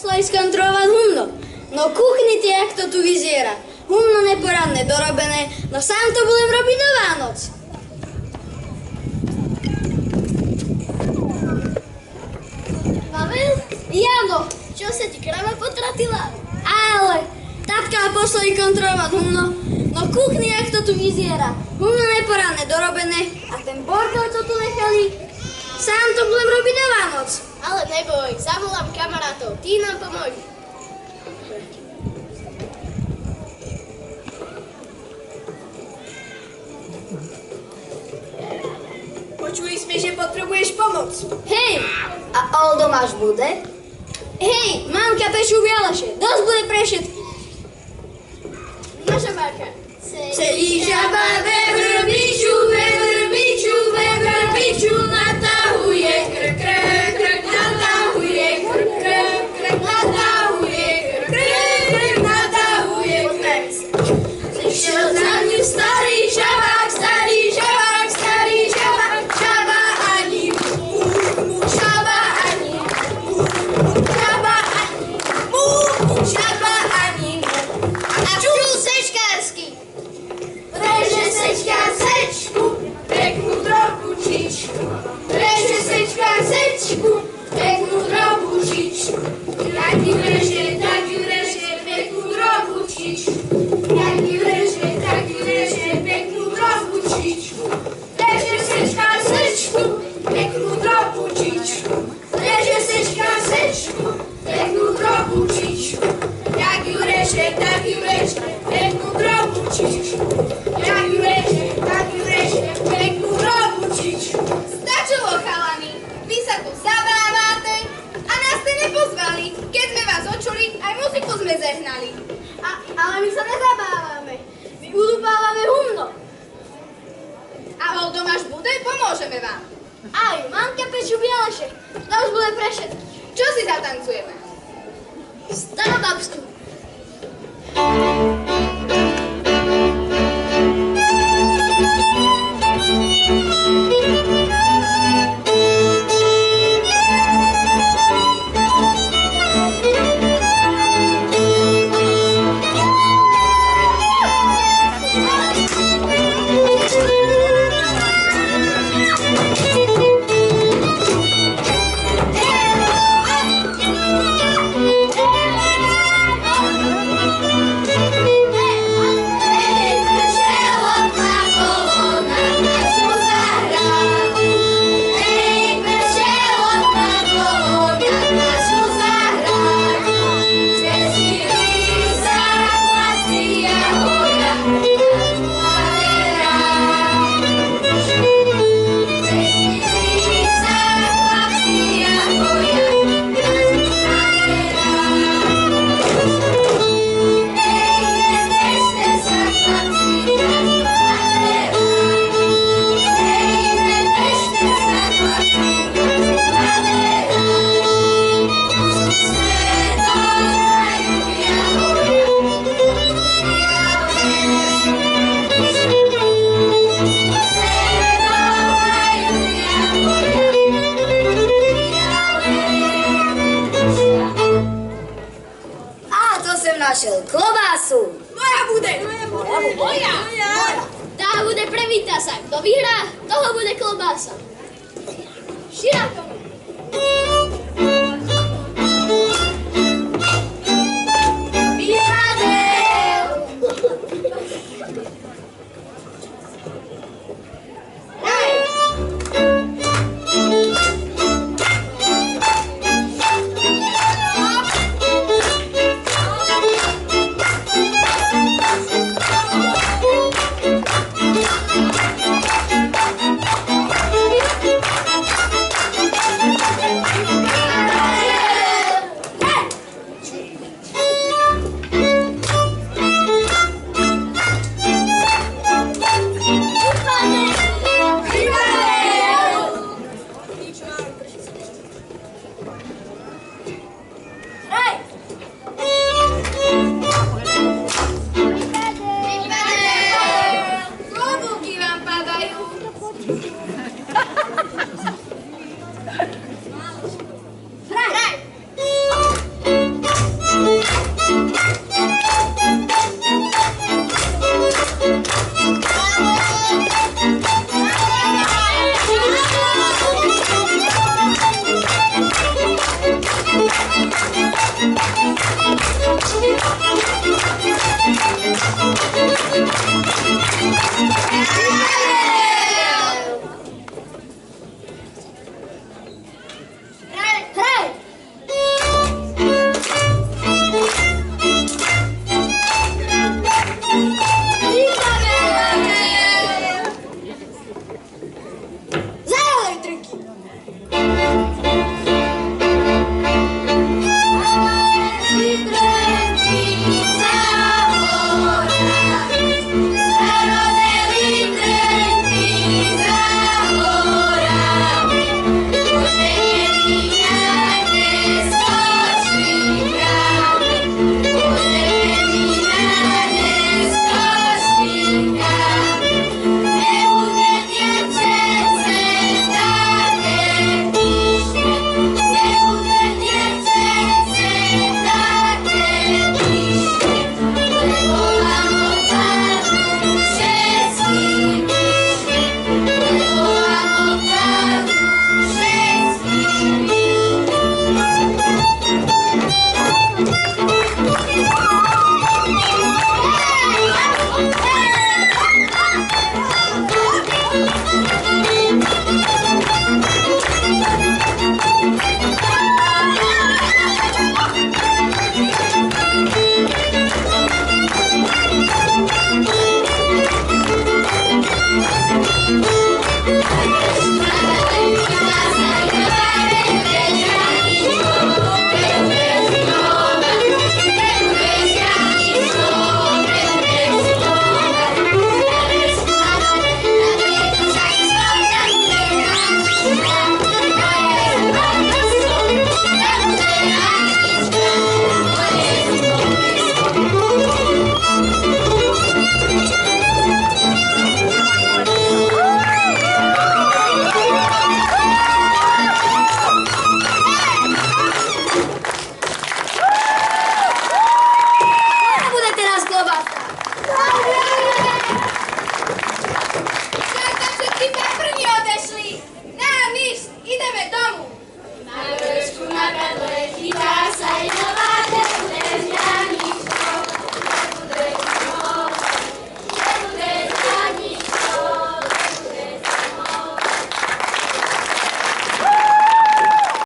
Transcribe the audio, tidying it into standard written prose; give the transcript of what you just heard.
poslali skontrolovať humno. No kuchnite, jak to tu vyziera. Humno neporadné, dorobené, no sám to budem robiť na Vánoc. Pavel? Jano, čo sa ti krava potratila? Ale, tatka poslali kontrolovať humno, no kuchni, jak to tu vyziera. Humno neporadné, dorobené a ten bordel, čo tu nechali, sám to budem robiť na Vánoc. Ale neboj, zavolám kamarátov, tí nám pomôžu. Počuli sme, že potrebuješ pomoc. Hej, a Oldo máš bude? Hej, mamka pečú bielaše, dosť bude pre všetkých. Naša báka. Sedí žaba ve vrbiču, natahuje krk, krk, krk, natahuje krk, krk, krk, natahuje krk, krk, krk, natahuje krk. Zišiel za ním starý žabák, žaba ani mu, žaba ani mu. A čul sečkársky. Reže sečkár sečku, peknú drobnú čičku. Reže sečkár sečku, peknú drobnú čičku. Jak ju reže, tak ju reže, peknú drobnú čičku. Jak ju reže, tak ju reže, peknú drobnú čičku. Reže sečkár sečku, peknú drobnú čičku. Reže sečkár sečku, peknú drobnú čičku. Jak ju reže, tak ju reže, peknú drobnú čičku. Jak ju reže, tak ju reže, peknú drobnú čičku. Stačilo, chalani, vy sa tu zabávate a nás ste nepozvali. Keď sme vás očuli, aj muziku sme zehnali. Ale my sa nezabávame, my udupávame humno. A Oldo máš bude, pomôžeme vám. Aj, mamka pečú bielaše, dosť bude pre všetkých. Čo si zatancujeme? Starobabskú. Našiel klobásu. Moja bude. Moja. Tá bude prevíta sa. Kto vyhrá, toho bude klobása. Široko. sa aj